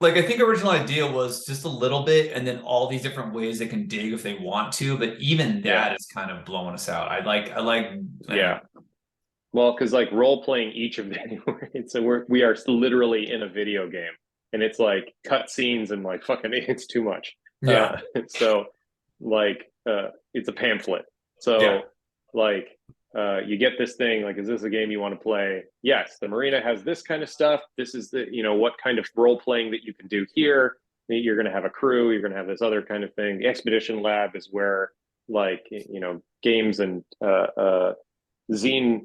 I think original idea was just a little bit, and then all these different ways they can dig if they want to, but even that is kind of blowing us out. I like well, because like role playing each of them, so we are literally in a video game, and it's like cut scenes and like fucking it's too much. So like it's a pamphlet. So like you get this thing, like, is this a game you want to play? Yes, the Marina has this kind of stuff. This is the what kind of role playing that you can do here. You're going to have a crew, you're going to have this other kind of thing. The expedition lab is where like games and zine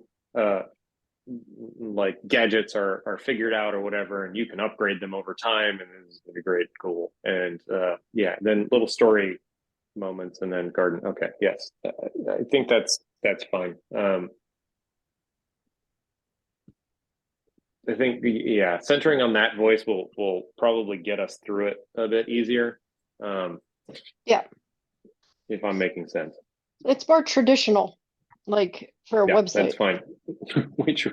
like gadgets are figured out or whatever, and you can upgrade them over time, and it's gonna be great, cool. And then little story moments, and then garden. Okay, yes, I think that's fine. I think centering on that voice will probably get us through it a bit easier. If I'm making sense. It's more traditional, like for a website. That's fine. which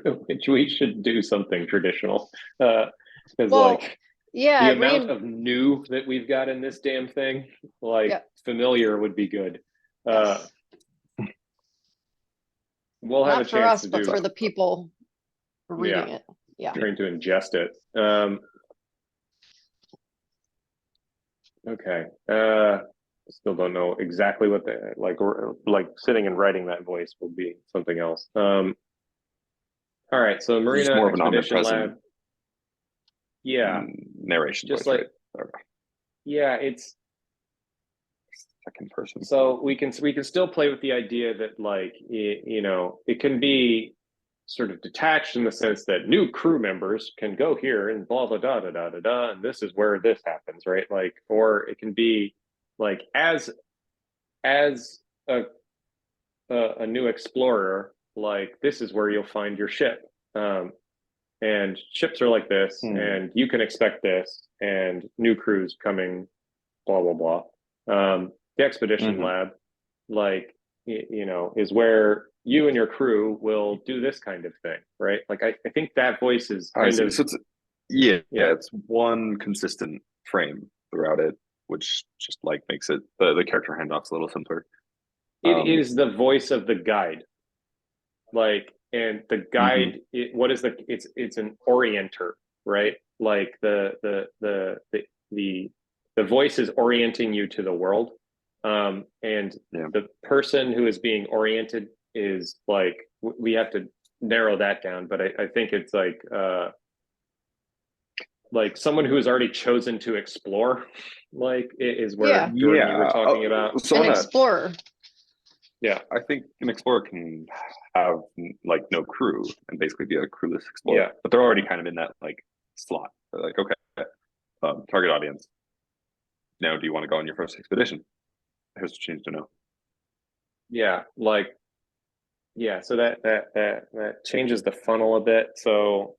we should do something traditional. Because the amount of new that we've got in this damn thing, familiar would be good. We'll have a chance to do, but for the people reading it. Trying to ingest it. Okay. Still don't know exactly what like sitting and writing that voice will be something else. All right, so Marina more of an Expedition omnipresent Lab. narration, just voice, like right? it's second person. So we can still play with the idea that like it can be sort of detached in the sense that new crew members can go here and blah blah da da da da da, and this is where this happens, right? Like, or it can be like as a new explorer, like this is where you'll find your ship. And ships are like this, and you can expect this, and new crews coming, blah blah blah. The expedition lab, like is where you and your crew will do this kind of thing, right? Like I think that voice is kind of so it's, yeah, it's one consistent frame throughout it, which just like makes it the character handoffs a little simpler. It is the voice of the guide, like, and the guide. It's an orienter, right? Like the voice is orienting you to the world, and the person who is being oriented is like we have to narrow that down. But I think it's like someone who has already chosen to explore, like is where Jordan, you were talking about. So an explorer. Yeah, I think an explorer can have like no crew and basically be a crewless explorer, but they're already kind of in that like slot. They're like, okay, target audience. Now, do you want to go on your first expedition? Here's what you need to know. Yeah, like, yeah. So that changes the funnel a bit. So,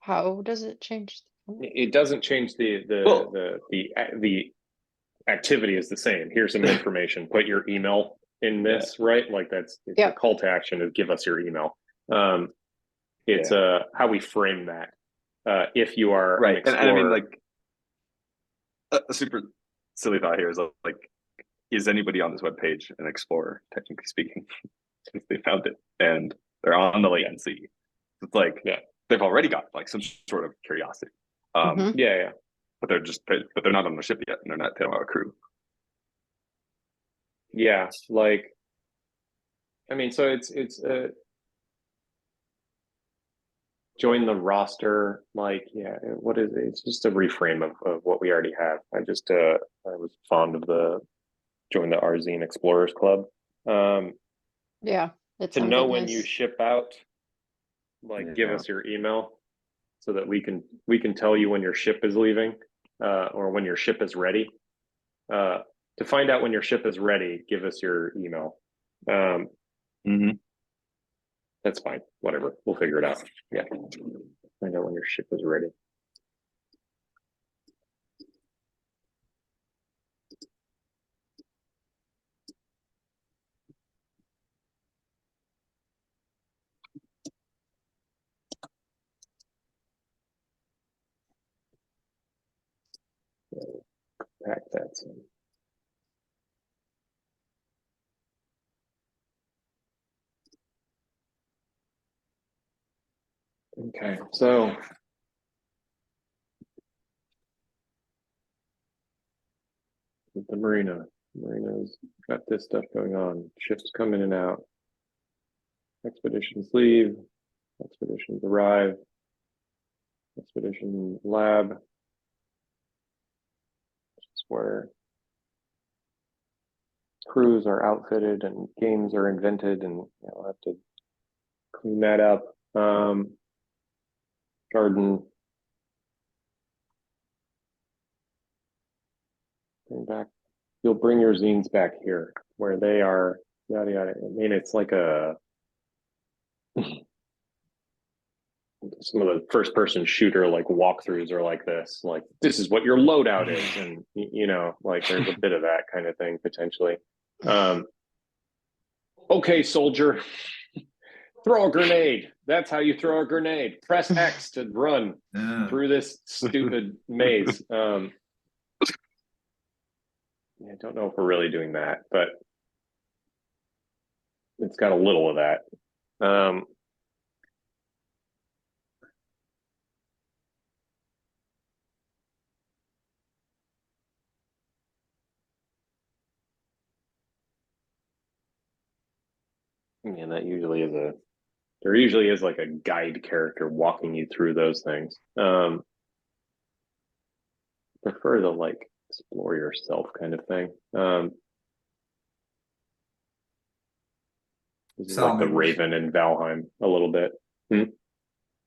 How does it change? it doesn't change the activity is the same. Here's some information. Put your email in this, right? Like that's the call to action is give us your email. It's how we frame that. If you are right, an explorer, and I mean like a super silly thought here is like, is anybody on this webpage an explorer, technically speaking? Since they found it and they're on the latency, it's like they've already got like some sort of curiosity. but they're not on the ship yet, and they don't have a crew. Yeah, like, I mean, so it's join the roster, like, what is it? It's just a reframe of what we already have. I was fond of the join the Arzine Explorers Club. It To know when nice. you ship out, like give us your email so that we can tell you when your ship is leaving, or when your ship is ready. To find out when your ship is ready, give us your email. That's fine. Whatever. We'll figure it out. Yeah. Find out when your ship is ready. Pack that in. Okay, so the marina's got this stuff going on. Ships come in and out. Expeditions leave. Expeditions arrive. Expedition lab. This is where crews are outfitted and games are invented, and I'll have to clean that up. Garden. Bring back. You'll bring your zines back here where they are. Yada yada. I mean, it's like a some of the first person shooter like walkthroughs are like this is what your loadout is, and like there's a bit of that kind of thing potentially. Okay, soldier, throw a grenade. That's how you throw a grenade. Press X to run through this stupid maze. I don't know if we're really doing that, but it's got a little of that. And that usually is there usually is like a guide character walking you through those things. Prefer the like explore yourself kind of thing. This is like the Salamander. Raven in Valheim a little bit.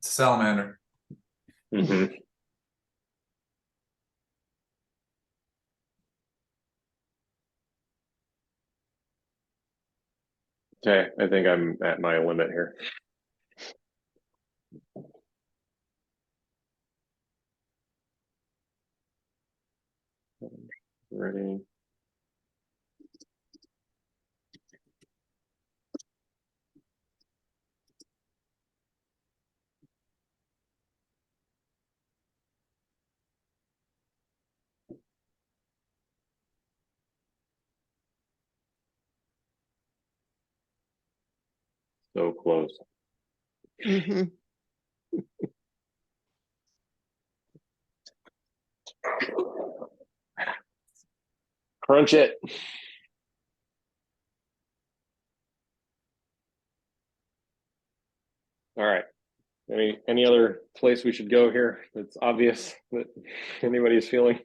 Salamander. Mm-hmm. Okay, I think I'm at my limit here. Ready. So close. Mm-hmm. Crunch it. All right. Any other place we should go here that's obvious that anybody's feeling?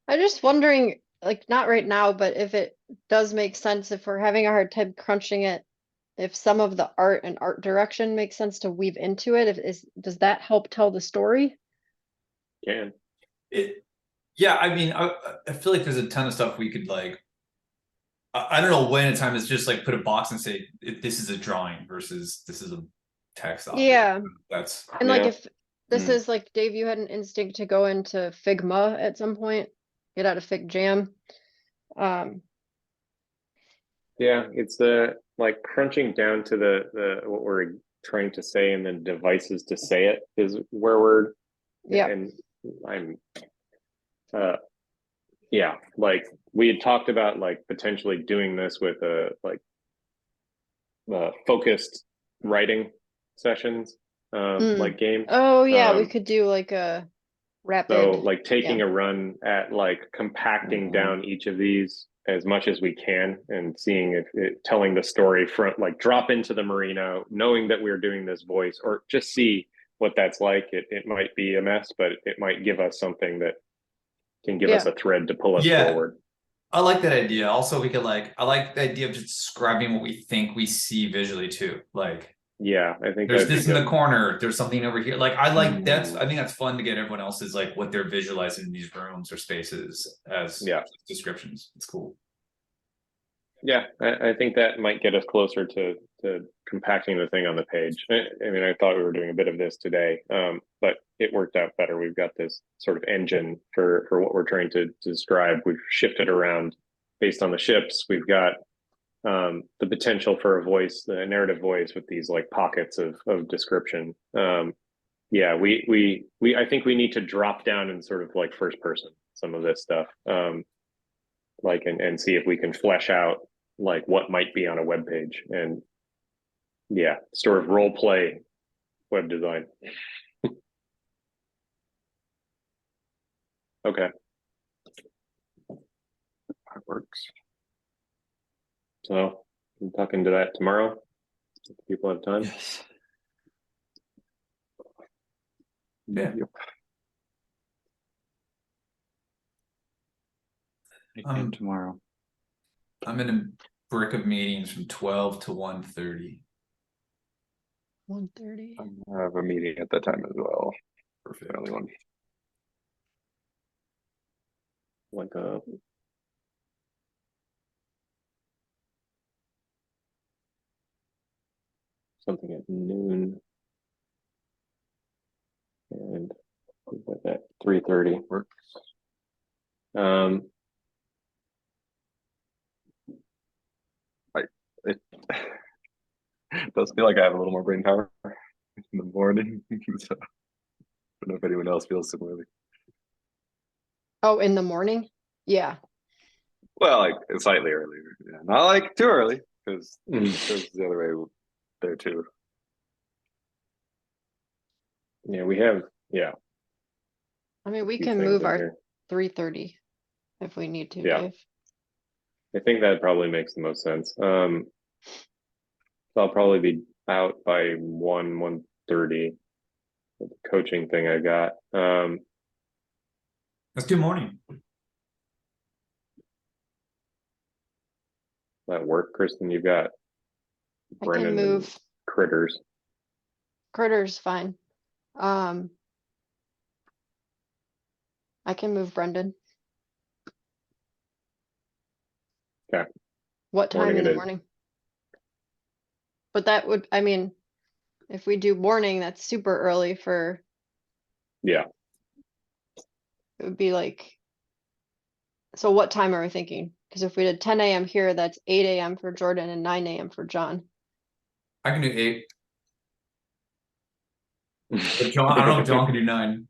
I'm just wondering, like, not right now, but if it does make sense, if we're having a hard time crunching it, if some of the art and art direction makes sense to weave into it, does that help tell the story? Can. Yeah, I mean, I feel like there's a ton of stuff we could like. I don't know when in time is just like put a box and say this is a drawing versus this is a text object. Yeah. That's And like Yeah. if this is like, Dave, you had an instinct to go into Figma at some point, get out of Fig Jam. Yeah, it's the like crunching down to the what we're trying to say and then devices to say it is where we're Yeah. and I'm yeah, like we had talked about like potentially doing this with a like focused writing sessions like games. Oh yeah, we Um, could do like a rapid. So like taking yeah. a run at like compacting down each of these as much as we can and seeing if it telling the story from like drop into the marina, knowing that we're doing this voice or just see what that's like. It might be a mess, but it might give us something that can give us Yeah. a thread to pull us Yeah. forward. I like that idea. Also, we could like I like the idea of just describing what we think we see visually too. Like Yeah, I think there's that'd be this in the good. corner, there's something over here. Like I like that's I think that's fun to get everyone else's like what they're visualizing in these rooms or spaces as Yeah. descriptions. It's cool. Yeah, I think that might get us closer to compacting the thing on the page. I mean, I thought we were doing a bit of this today, but it worked out better. We've got this sort of engine for what we're trying to describe. We've shifted around based on the ships. We've got the potential for a voice, the narrative voice with these like pockets of description. Yeah, we I think we need to drop down and sort of like first person some of this stuff. Like and see if we can flesh out like what might be on a web page and yeah, sort of role play web design. Okay, that works. So I'm talking to that tomorrow. If people have time. Yes. Yeah. Yep. And tomorrow. I'm in a brick of meetings from 12 to 1:30. 1:30. I have a meeting at that time as well. Perfect. Early one. Like something at noon and at 3:30 works. It does feel like I have a little more brain power in the morning. So I don't know if anyone else feels similarly. Oh, in the morning? Yeah. Well, like slightly earlier. Yeah. Not like too early, because there's the other way there too. Yeah, we have I mean, we few can things move in our here. 3:30 if we need to, Yeah. Dave. I think that probably makes the most sense. So I'll probably be out by 1:30 with the coaching thing I got. Let's do morning. that work, Kristen? You've got I Brennan can and move Critters. Critters fine. I can move Brendan. Okay. What time Morning in it the is. morning? But that would, I mean, if we do morning, that's super early for, Yeah. it would be like, so what time are we thinking? Because if we did 10 a.m. here, that's 8 a.m. for Jordan and 9 a.m. for John. I can do 8. But John, I don't know if John can do 9.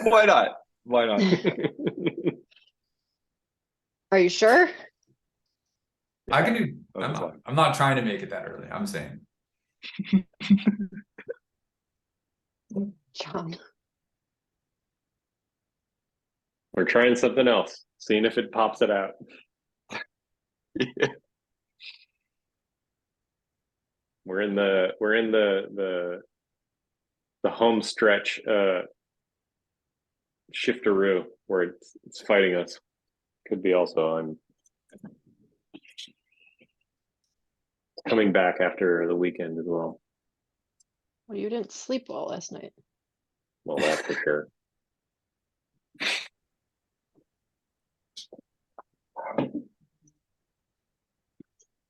Why not? Why not? Are you sure? I can do. That's fine. I'm not trying to make it that early. I'm saying. John. We're trying something else, seeing if it pops it out. We're in the home stretch shifteroo where it's fighting us. Could be also on coming back after the weekend as well. Well, you didn't sleep well last night. Well, that's for sure.